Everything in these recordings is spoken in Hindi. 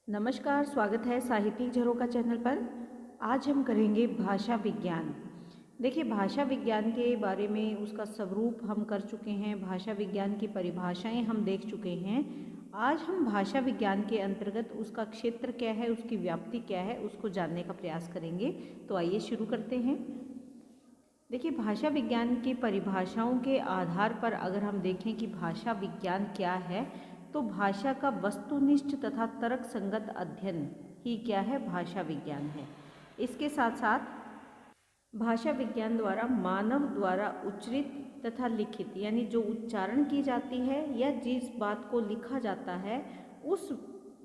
नमस्कार, स्वागत है साहित्यिक झरोखा चैनल पर। आज हम करेंगे भाषा विज्ञान। देखिए, भाषा विज्ञान के बारे में उसका स्वरूप हम कर चुके हैं, भाषा विज्ञान की परिभाषाएं हम देख चुके हैं। आज हम भाषा विज्ञान के अंतर्गत उसका क्षेत्र क्या है, उसकी व्याप्ति क्या है, उसको जानने का प्रयास करेंगे। तो आइए शुरू करते हैं। देखिए, भाषा विज्ञान की परिभाषाओं के आधार पर अगर हम देखें कि भाषा विज्ञान क्या है, तो भाषा का वस्तुनिष्ठ तथा तर्क संगत अध्ययन ही क्या है, भाषा विज्ञान है। इसके साथ साथ भाषा विज्ञान द्वारा मानव द्वारा उच्चरित तथा लिखित यानी जो उच्चारण की जाती है या जिस बात को लिखा जाता है, उस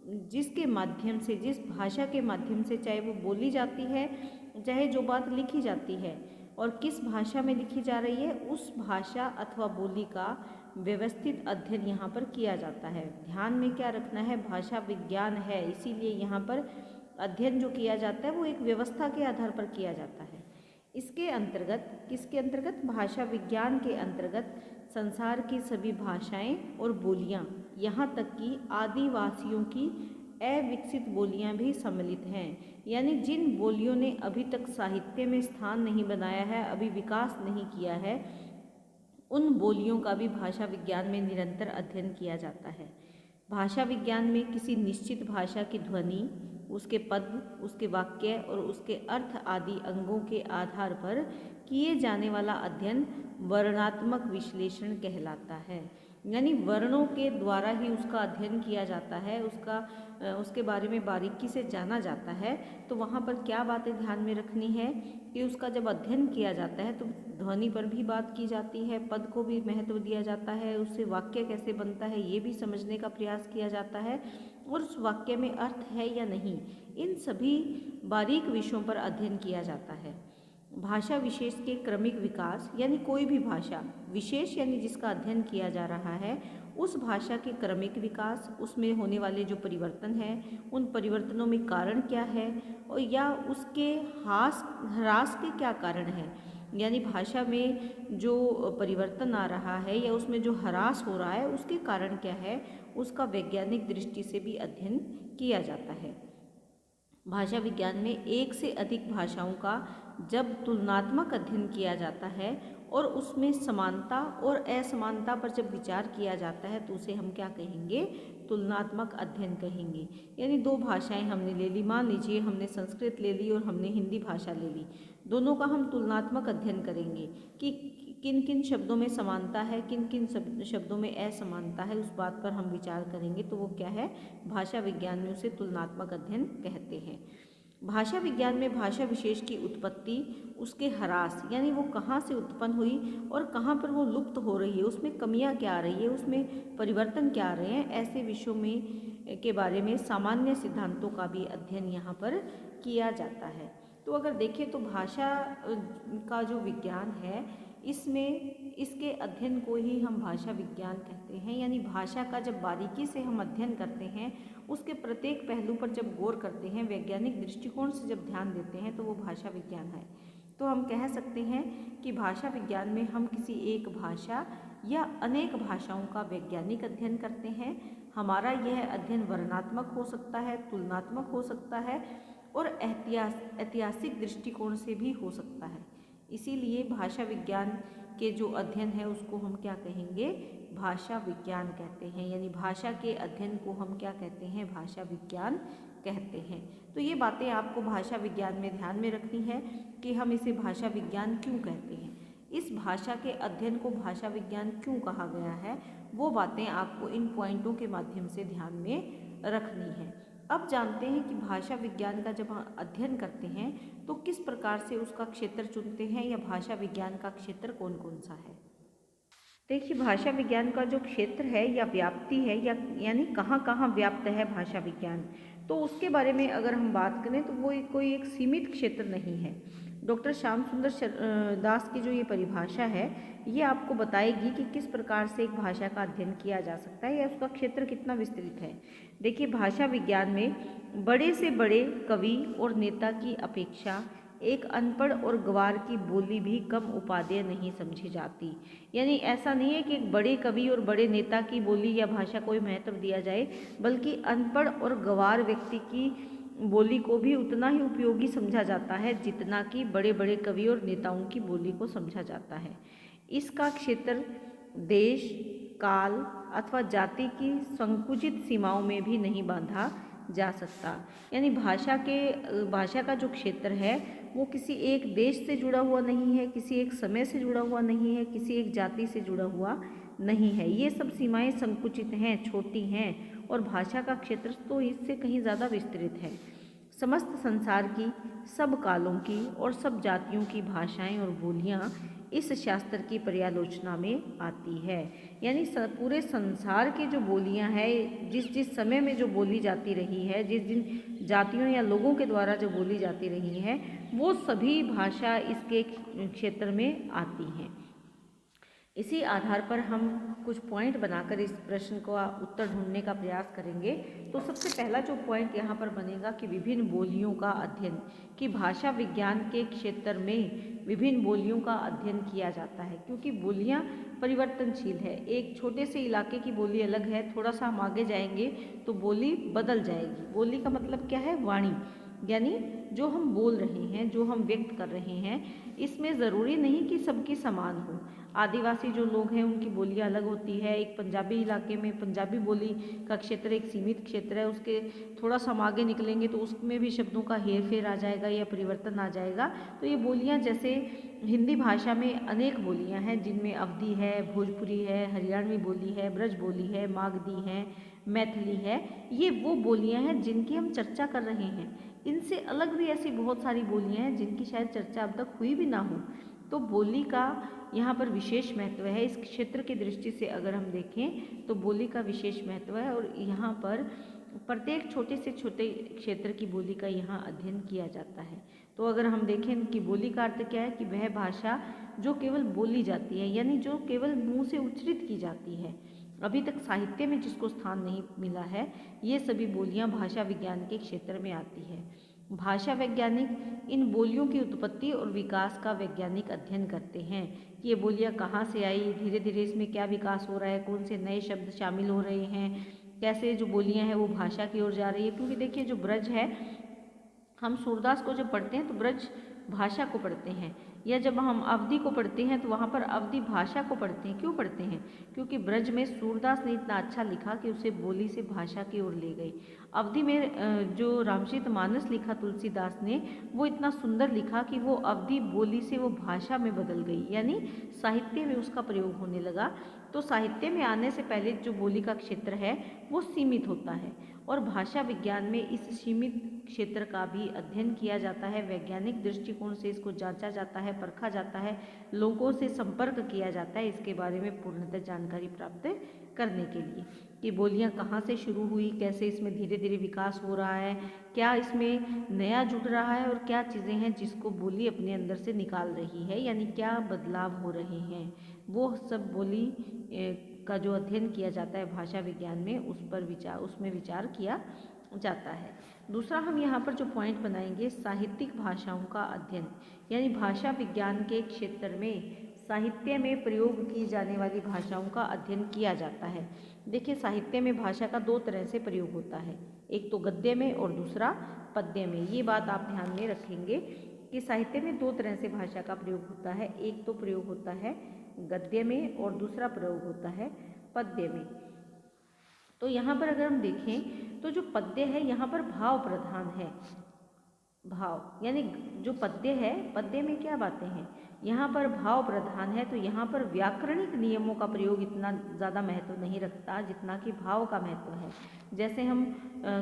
जिसके माध्यम से, जिस भाषा के माध्यम से चाहे वो बोली जाती है, चाहे जो बात लिखी जाती है और किस भाषा में लिखी जा रही है, उस भाषा अथवा बोली का व्यवस्थित अध्ययन यहाँ पर किया जाता है। ध्यान में क्या रखना है, भाषा विज्ञान है, इसीलिए यहाँ पर अध्ययन जो किया जाता है वो एक व्यवस्था के आधार पर किया जाता है। इसके अंतर्गत, किसके अंतर्गत, भाषा विज्ञान के अंतर्गत संसार की सभी भाषाएं और बोलियां, यहाँ तक कि आदिवासियों की अविकसित बोलियां भी सम्मिलित हैं। यानी जिन बोलियों ने अभी तक साहित्य में स्थान नहीं बनाया है, अभी विकास नहीं किया है, उन बोलियों का भी भाषा विज्ञान में निरंतर अध्ययन किया जाता है। भाषा विज्ञान में किसी निश्चित भाषा की ध्वनि, उसके पद, उसके वाक्य और उसके अर्थ आदि अंगों के आधार पर किए जाने वाला अध्ययन वर्णात्मक विश्लेषण कहलाता है। यानी वर्णों के द्वारा ही उसका अध्ययन किया जाता है, उसके बारे में बारीकी से जाना जाता है। तो वहाँ पर क्या बातें ध्यान में रखनी है कि उसका जब अध्ययन किया जाता है तो ध्वनि पर भी बात की जाती है, पद को भी महत्व दिया जाता है, उससे वाक्य कैसे बनता है ये भी समझने का प्रयास किया जाता है, और उस वाक्य में अर्थ है या नहीं, इन सभी बारीक विषयों पर अध्ययन किया जाता है। भाषा विशेष के क्रमिक विकास, यानी कोई भी भाषा विशेष यानी जिसका अध्ययन किया जा रहा है, उस भाषा के क्रमिक विकास, उसमें होने वाले जो परिवर्तन हैं, उन परिवर्तनों में कारण क्या है और या उसके ह्रास के क्या कारण हैं। यानी भाषा में जो परिवर्तन आ रहा है या उसमें जो ह्रास हो रहा है, उसके कारण क्या है, उसका वैज्ञानिक दृष्टि से भी अध्ययन किया जाता है। भाषा विज्ञान में एक से अधिक भाषाओं का जब तुलनात्मक अध्ययन किया जाता है और उसमें समानता और असमानता पर जब विचार किया जाता है, तो उसे हम क्या कहेंगे, तुलनात्मक अध्ययन कहेंगे। यानी दो भाषाएं हमने ले ली, मान लीजिए हमने संस्कृत ले ली और हमने हिंदी भाषा ले ली, दोनों का हम तुलनात्मक अध्ययन करेंगे कि किन किन शब्दों में समानता है, किन किन शब्दों में असमानता है, उस बात पर हम विचार करेंगे। तो वो क्या है, भाषा विज्ञान में उसे तुलनात्मक अध्ययन कहते हैं। भाषा विज्ञान में भाषा विशेष की उत्पत्ति, उसके ह्रास यानी वो कहाँ से उत्पन्न हुई और कहाँ पर वो लुप्त हो रही है, उसमें कमियाँ क्या आ रही है, उसमें परिवर्तन क्या आ रहे हैं, ऐसे विषयों में के बारे में सामान्य सिद्धांतों का भी अध्ययन यहाँ पर किया जाता है। तो अगर देखें तो भाषा का जो विज्ञान है, इसमें इसके अध्ययन को ही हम भाषा विज्ञान कहते हैं। यानी भाषा का जब बारीकी से हम अध्ययन करते हैं, उसके प्रत्येक पहलू पर जब गौर करते हैं, वैज्ञानिक दृष्टिकोण से जब ध्यान देते हैं, तो वो भाषा विज्ञान है। तो हम कह सकते हैं कि भाषा विज्ञान में हम किसी एक भाषा या अनेक भाषाओं का वैज्ञानिक अध्ययन करते हैं। हमारा यह अध्ययन वर्णनात्मक हो सकता है, तुलनात्मक हो सकता है और ऐतिहासिक दृष्टिकोण से भी हो सकता है। इसीलिए भाषा विज्ञान के जो अध्ययन है उसको हम क्या कहेंगे, भाषा विज्ञान कहते हैं। यानी भाषा के अध्ययन को हम क्या कहते हैं, भाषा विज्ञान कहते हैं। तो ये बातें आपको भाषा विज्ञान में ध्यान में रखनी है कि हम इसे भाषा विज्ञान क्यों कहते हैं, इस भाषा के अध्ययन को भाषा विज्ञान क्यों कहा गया है, वो बातें आपको इन पॉइंटों के माध्यम से ध्यान में रखनी है। अब जानते हैं कि भाषा विज्ञान का जब हम अध्ययन करते हैं तो किस प्रकार से उसका क्षेत्र चुनते हैं या भाषा विज्ञान का क्षेत्र कौन कौन सा है। देखिए, भाषा विज्ञान का जो क्षेत्र है या व्याप्ति है या यानी कहाँ कहाँ व्याप्त है भाषा विज्ञान, तो उसके बारे में अगर हम बात करें तो वो कोई एक सीमित क्षेत्र नहीं है। डॉक्टर श्याम सुंदर दास की जो ये परिभाषा है, ये आपको बताएगी कि किस प्रकार से एक भाषा का अध्ययन किया जा सकता है या उसका क्षेत्र कितना विस्तृत है। देखिए, भाषा विज्ञान में बड़े से बड़े कवि और नेता की अपेक्षा एक अनपढ़ और गँवार की बोली भी कम उपादेय नहीं समझी जाती। यानी ऐसा नहीं है कि एक बड़े कवि और बड़े नेता की बोली या भाषा को ही महत्व दिया जाए, बल्कि अनपढ़ और गँवार व्यक्ति की बोली को भी उतना ही उपयोगी समझा जाता है जितना कि बड़े बड़े कवि और नेताओं की बोली को समझा जाता है। इसका क्षेत्र देश, काल अथवा जाति की संकुचित सीमाओं में भी नहीं बांधा जा सकता। यानी भाषा का जो क्षेत्र है वो किसी एक देश से जुड़ा हुआ नहीं है, किसी एक समय से जुड़ा हुआ नहीं है, किसी एक जाति से जुड़ा हुआ नहीं है। ये सब सीमाएं संकुचित हैं, छोटी हैं, और भाषा का क्षेत्र तो इससे कहीं ज़्यादा विस्तृत है। समस्त संसार की, सब कालों की और सब जातियों की भाषाएं और बोलियां इस शास्त्र की पर्यालोचना में आती है। यानी पूरे संसार की जो बोलियां हैं, जिस जिस समय में जो बोली जाती रही है, जिस जिन जातियों या लोगों के द्वारा जो बोली जाती रही है, वो सभी भाषा इसके क्षेत्र में आती हैं। इसी आधार पर हम कुछ पॉइंट बनाकर इस प्रश्न का उत्तर ढूंढने का प्रयास करेंगे। तो सबसे पहला जो पॉइंट यहाँ पर बनेगा कि विभिन्न बोलियों का अध्ययन, कि भाषा विज्ञान के क्षेत्र में विभिन्न बोलियों का अध्ययन किया जाता है, क्योंकि बोलियाँ परिवर्तनशील है। एक छोटे से इलाके की बोली अलग है, थोड़ा सा हम आगे जाएंगे तो बोली बदल जाएगी। बोली का मतलब क्या है? वाणी, यानी जो हम बोल रहे हैं, जो हम व्यक्त कर रहे हैं, इसमें ज़रूरी नहीं कि सबकी समान हो। आदिवासी जो लोग हैं उनकी बोलियां अलग होती है। एक पंजाबी इलाके में पंजाबी बोली का क्षेत्र एक सीमित क्षेत्र है, उसके थोड़ा सा हम आगे निकलेंगे तो उसमें भी शब्दों का हेर फेर आ जाएगा या परिवर्तन आ जाएगा। तो ये बोलियां, जैसे हिंदी भाषा में अनेक बोलियां हैं, जिनमें अवधी है, भोजपुरी है, हरियाणवी बोली है, ब्रज बोली है, मागधी है, मैथिली है। ये वो बोलियां हैं जिनकी हम चर्चा कर रहे हैं। इनसे अलग भी ऐसी बहुत सारी बोलियां हैं जिनकी शायद चर्चा अब तक हुई भी ना हो। तो बोली का यहाँ पर विशेष महत्व है। इस क्षेत्र की दृष्टि से अगर हम देखें तो बोली का विशेष महत्व है, और यहाँ पर प्रत्येक छोटे से छोटे क्षेत्र की बोली का यहाँ अध्ययन किया जाता है। तो अगर हम देखें कि बोली का अर्थ क्या है, कि वह भाषा जो केवल बोली जाती है, यानी जो केवल मुँह से उच्चरित की जाती है, अभी तक साहित्य में जिसको स्थान नहीं मिला है, ये सभी बोलियां भाषा विज्ञान के क्षेत्र में आती है। भाषा वैज्ञानिक इन बोलियों की उत्पत्ति और विकास का वैज्ञानिक अध्ययन करते हैं कि ये बोलियां कहाँ से आई, धीरे धीरे इसमें क्या विकास हो रहा है, कौन से नए शब्द शामिल हो रहे हैं, कैसे जो बोलियां हैं वो भाषा की ओर जा रही है। क्योंकि देखिए, जो ब्रज है, हम सूरदास को जब पढ़ते हैं तो ब्रज भाषा को पढ़ते हैं, या जब हम अवधी को पढ़ते हैं तो वहाँ पर अवधी भाषा को पढ़ते हैं। क्यों पढ़ते हैं? क्योंकि ब्रज में सूरदास ने इतना अच्छा लिखा कि उसे बोली से भाषा की ओर ले गई। अवधी में जो रामचरितमानस लिखा तुलसीदास ने, वो इतना सुंदर लिखा कि वो अवधी बोली से वो भाषा में बदल गई, यानी साहित्य में उसका प्रयोग होने लगा। तो साहित्य में आने से पहले जो बोली का क्षेत्र है वो सीमित होता है, और भाषा विज्ञान में इस सीमित क्षेत्र का भी अध्ययन किया जाता है। वैज्ञानिक दृष्टिकोण से इसको जांचा जाता है, परखा जाता है, लोगों से संपर्क किया जाता है इसके बारे में पूर्णतः जानकारी प्राप्त करने के लिए, कि बोलियां कहाँ से शुरू हुई, कैसे इसमें धीरे धीरे विकास हो रहा है, क्या इसमें नया जुड़ रहा है, और क्या चीज़ें हैं जिसको बोली अपने अंदर से निकाल रही है, यानी क्या बदलाव हो रहे हैं। वो सब बोली का जो अध्ययन किया जाता है भाषा विज्ञान में, उसमें विचार किया जाता है। दूसरा हम यहाँ पर जो पॉइंट बनाएंगे, साहित्यिक भाषाओं का अध्ययन, यानी भाषा विज्ञान के क्षेत्र में साहित्य में प्रयोग की जाने वाली भाषाओं का अध्ययन किया जाता है। देखिए, साहित्य में भाषा का दो तरह से प्रयोग होता है, एक तो गद्य में और दूसरा पद्य में। ये बात आप ध्यान में रखेंगे कि साहित्य में दो तरह से भाषा का प्रयोग होता है, एक तो प्रयोग होता है गद्य में और दूसरा प्रयोग होता है पद्य में। तो यहाँ पर अगर हम देखें तो जो पद्य है यहाँ पर भाव प्रधान है। भाव, यानी जो पद्य है, पद्य में क्या बातें हैं, यहाँ पर भाव प्रधान है। तो यहाँ पर व्याकरणिक नियमों का प्रयोग इतना ज़्यादा महत्व नहीं रखता जितना कि भाव का महत्व है। जैसे हम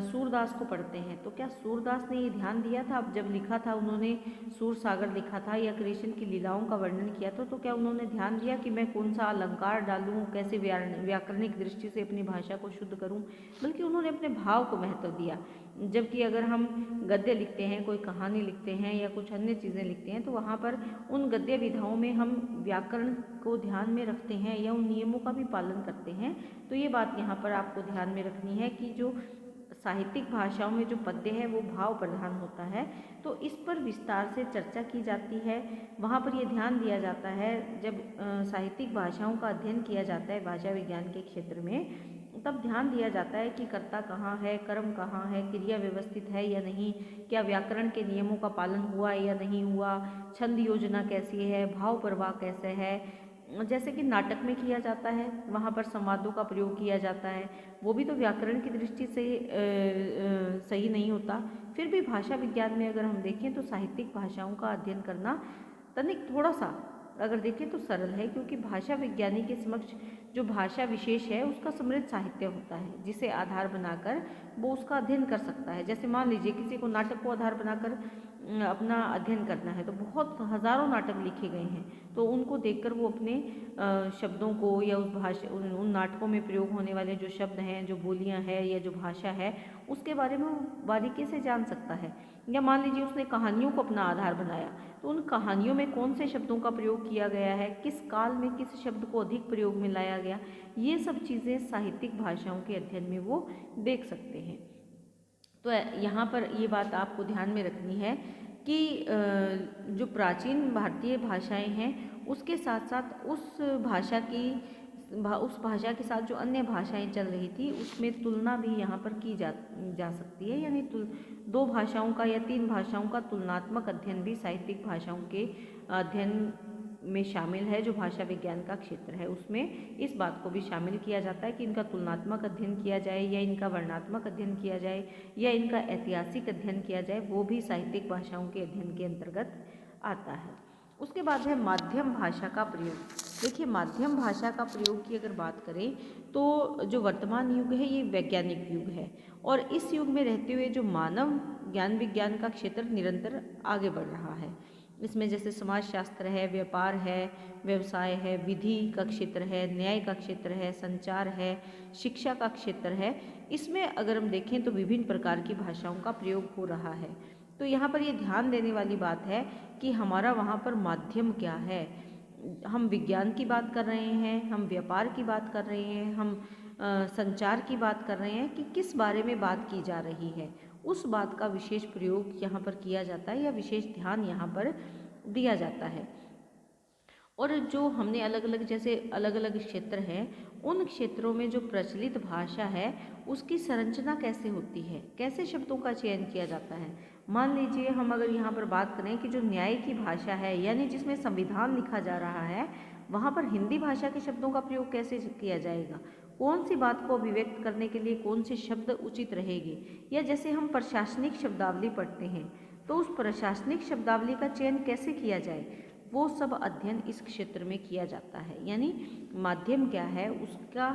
सूरदास को पढ़ते हैं तो क्या सूरदास ने ये ध्यान दिया था, जब लिखा था उन्होंने सूर सागर लिखा था या कृष्ण की लीलाओं का वर्णन किया था, तो क्या उन्होंने ध्यान दिया कि मैं कौन सा अलंकार डालूं, कैसे व्याकरणिक दृष्टि से अपनी भाषा को शुद्ध करूं, बल्कि उन्होंने अपने भाव को महत्व दिया। जबकि अगर हम गद्य लिखते हैं, कोई कहानी लिखते हैं या कुछ अन्य चीज़ें लिखते हैं, तो वहाँ पर उन गद्य विधाओं में हम व्याकरण को ध्यान में रखते हैं या उन नियमों का भी पालन करते हैं। तो ये बात यहाँ पर आपको ध्यान में रखनी है कि जो साहित्यिक भाषाओं में जो पद्य है वो भाव प्रधान होता है, तो इस पर विस्तार से चर्चा की जाती है। वहाँ पर ये ध्यान दिया जाता है, जब साहित्यिक भाषाओं का अध्ययन किया जाता है भाषा विज्ञान के क्षेत्र में, तब ध्यान दिया जाता है कि कर्ता कहाँ है, कर्म कहाँ है, क्रिया व्यवस्थित है या नहीं, क्या व्याकरण के नियमों का पालन हुआ या नहीं हुआ, छंद योजना कैसी है, भाव प्रवाह कैसे है। जैसे कि नाटक में किया जाता है, वहाँ पर संवादों का प्रयोग किया जाता है, वो भी तो व्याकरण की दृष्टि से सही नहीं होता। फिर भी भाषा विज्ञान में अगर हम देखें तो साहित्यिक भाषाओं का अध्ययन करना तनिक थोड़ा सा अगर देखें तो सरल है, क्योंकि भाषा विज्ञानी के समक्ष जो भाषा विशेष है उसका समृद्ध साहित्य होता है, जिसे आधार बनाकर वो उसका अध्ययन कर सकता है। जैसे मान लीजिए किसी को नाटक को आधार बनाकर अपना अध्ययन करना है, तो बहुत हज़ारों नाटक लिखे गए हैं, तो उनको देखकर वो अपने शब्दों को या उस भाषा उन नाटकों में प्रयोग होने वाले जो शब्द हैं, जो बोलियां हैं या जो भाषा है, उसके बारे में वो बारीकी से जान सकता है। या मान लीजिए उसने कहानियों को अपना आधार बनाया, तो उन कहानियों में कौन से शब्दों का प्रयोग किया गया है, किस काल में किस शब्द को अधिक प्रयोग में लाया गया, ये सब चीज़ें साहित्यिक भाषाओं के अध्ययन में वो देख सकते हैं। तो यहाँ पर ये बात आपको ध्यान में रखनी है कि जो प्राचीन भारतीय भाषाएं हैं उसके साथ साथ उस भाषा के साथ जो अन्य भाषाएं चल रही थी उसमें तुलना भी यहाँ पर की जा सकती है। यानी दो भाषाओं का या तीन भाषाओं का तुलनात्मक अध्ययन भी साहित्यिक भाषाओं के अध्ययन में शामिल है। जो भाषा विज्ञान का क्षेत्र है उसमें इस बात को भी शामिल किया जाता है कि इनका तुलनात्मक अध्ययन किया जाए या इनका वर्णनात्मक अध्ययन किया जाए या इनका ऐतिहासिक अध्ययन किया जाए, वो भी साहित्यिक भाषाओं के अध्ययन के अंतर्गत आता है। उसके बाद है माध्यम भाषा का प्रयोग। देखिए, माध्यम भाषा का प्रयोग की अगर बात करें तो जो वर्तमान युग है ये वैज्ञानिक युग है, और इस युग में रहते हुए जो मानव ज्ञान विज्ञान का क्षेत्र निरंतर आगे बढ़ रहा है। इसमें जैसे समाजशास्त्र है, व्यापार है, व्यवसाय है, विधि का क्षेत्र है, न्याय का क्षेत्र है, संचार है, शिक्षा का क्षेत्र है। इसमें अगर हम देखें तो विभिन्न प्रकार की भाषाओं का प्रयोग हो रहा है। तो यहाँ पर ये ध्यान देने वाली बात है कि हमारा वहाँ पर माध्यम क्या है। हम विज्ञान की बात कर रहे हैं, हम व्यापार की बात कर रहे हैं, हम संचार की बात कर रहे हैं कि किस बारे में बात की जा रही है, उस बात का विशेष प्रयोग यहाँ पर किया जाता है या विशेष ध्यान यहाँ पर दिया जाता है। और जो हमने अलग अलग क्षेत्र हैं, उन क्षेत्रों में जो प्रचलित भाषा है उसकी संरचना कैसे होती है, कैसे शब्दों का चयन किया जाता है। मान लीजिए हम अगर यहाँ पर बात करें कि जो न्याय की भाषा है, यानी जिसमें संविधान लिखा जा रहा है, वहाँ पर हिंदी भाषा के शब्दों का प्रयोग कैसे किया जाएगा, कौन सी बात को अभिव्यक्त करने के लिए कौन से शब्द उचित रहेंगे। या जैसे हम प्रशासनिक शब्दावली पढ़ते हैं, तो उस प्रशासनिक शब्दावली का चयन कैसे किया जाए, वो सब अध्ययन इस क्षेत्र में किया जाता है। यानी माध्यम क्या है, उसका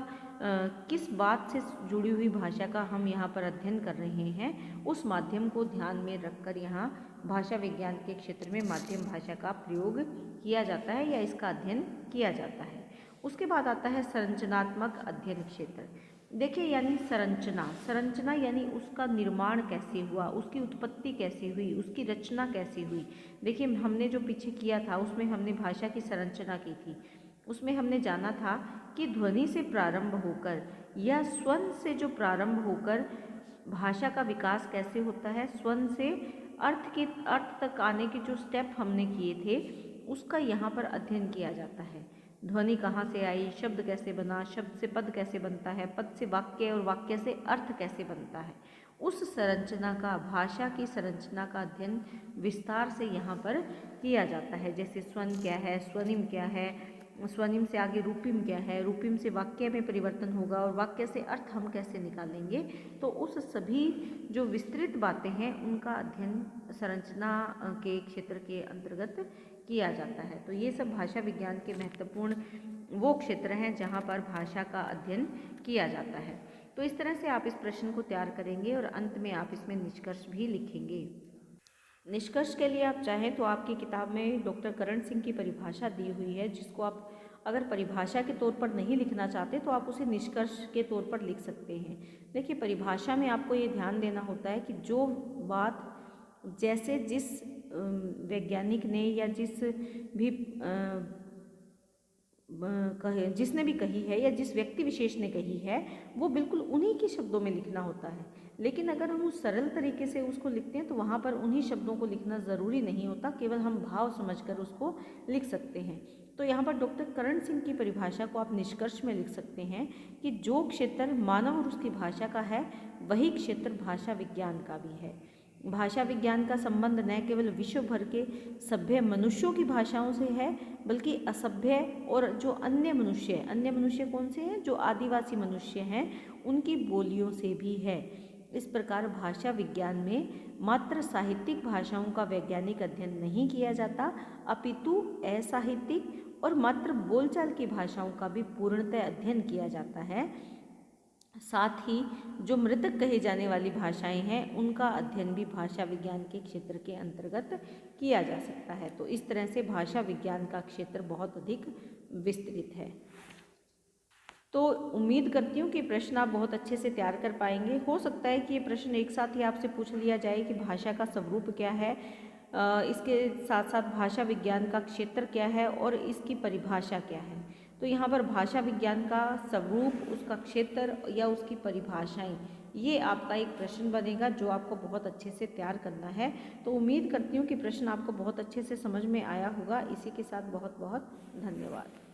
किस बात से जुड़ी हुई भाषा का हम यहाँ पर अध्ययन कर रहे हैं, उस माध्यम को ध्यान में रखकर यहाँ भाषा विज्ञान के क्षेत्र में माध्यम भाषा का प्रयोग किया जाता है या इसका अध्ययन किया जाता है। उसके बाद आता है संरचनात्मक अध्ययन क्षेत्र। देखिए, यानी संरचना यानी उसका निर्माण कैसे हुआ, उसकी उत्पत्ति कैसे हुई, उसकी रचना कैसे हुई। देखिए, हमने जो पीछे किया था उसमें हमने भाषा की संरचना की थी। उसमें हमने जाना था कि ध्वनि से प्रारंभ होकर या स्वन से जो प्रारंभ होकर भाषा का विकास कैसे होता है, स्वन से अर्थ तक आने के जो स्टेप हमने किए थे उसका यहाँ पर अध्ययन किया जाता है। ध्वनि कहाँ से आई, शब्द कैसे बना, शब्द से पद कैसे बनता है, पद से वाक्य और वाक्य से अर्थ कैसे बनता है, उस संरचना का, भाषा की संरचना का अध्ययन विस्तार से यहाँ पर किया जाता है। जैसे स्वन क्या है, स्वनिम क्या है, स्वनिम से आगे रूपिम क्या है, रूपिम से वाक्य में परिवर्तन होगा और वाक्य से अर्थ हम कैसे निकालेंगे। तो उस सभी जो विस्तृत बातें हैं उनका अध्ययन संरचना के क्षेत्र के अंतर्गत किया जाता है। तो ये सब भाषा विज्ञान के महत्वपूर्ण वो क्षेत्र हैं जहाँ पर भाषा का अध्ययन किया जाता है। तो इस तरह से आप इस प्रश्न को तैयार करेंगे और अंत में आप इसमें निष्कर्ष भी लिखेंगे। निष्कर्ष के लिए आप चाहें तो आपकी किताब में डॉक्टर करण सिंह की परिभाषा दी हुई है, जिसको आप अगर परिभाषा के तौर पर नहीं लिखना चाहते तो आप उसे निष्कर्ष के तौर पर लिख सकते हैं। देखिए, परिभाषा में आपको ये ध्यान देना होता है कि जो बात जैसे जिस वैज्ञानिक ने या जिसने भी कही है या जिस व्यक्ति विशेष ने कही है, वो बिल्कुल उन्हीं के शब्दों में लिखना होता है। लेकिन अगर हम उस सरल तरीके से उसको लिखते हैं तो वहाँ पर उन्हीं शब्दों को लिखना ज़रूरी नहीं होता, केवल हम भाव समझकर उसको लिख सकते हैं। तो यहाँ पर डॉक्टर करण सिंह की परिभाषा को आप निष्कर्ष में लिख सकते हैं कि जो क्षेत्र मानव और उसकी भाषा का है वही क्षेत्र भाषा विज्ञान का भी है। भाषा विज्ञान का संबंध न केवल विश्व भर के सभ्य मनुष्यों की भाषाओं से है, बल्कि असभ्य और जो अन्य मनुष्य कौन से हैं, जो आदिवासी मनुष्य हैं, उनकी बोलियों से भी है। इस प्रकार भाषा विज्ञान में मात्र साहित्यिक भाषाओं का वैज्ञानिक अध्ययन नहीं किया जाता, अपितु असाहित्यिक और मात्र बोलचाल की भाषाओं का भी पूर्णतः अध्ययन किया जाता है। साथ ही जो मृतक कही जाने वाली भाषाएं हैं उनका अध्ययन भी भाषा विज्ञान के क्षेत्र के अंतर्गत किया जा सकता है। तो इस तरह से भाषा विज्ञान का क्षेत्र बहुत अधिक विस्तृत है। तो उम्मीद करती हूँ कि प्रश्न आप बहुत अच्छे से तैयार कर पाएंगे। हो सकता है कि ये प्रश्न एक साथ ही आपसे पूछ लिया जाए कि भाषा का स्वरूप क्या है, इसके साथ साथ भाषा विज्ञान का क्षेत्र क्या है और इसकी परिभाषा क्या है। तो यहाँ पर भाषा विज्ञान का स्वरूप, उसका क्षेत्र या उसकी परिभाषाएं, ये आपका एक प्रश्न बनेगा जो आपको बहुत अच्छे से तैयार करना है। तो उम्मीद करती हूँ कि प्रश्न आपको बहुत अच्छे से समझ में आया होगा। इसी के साथ बहुत बहुत धन्यवाद।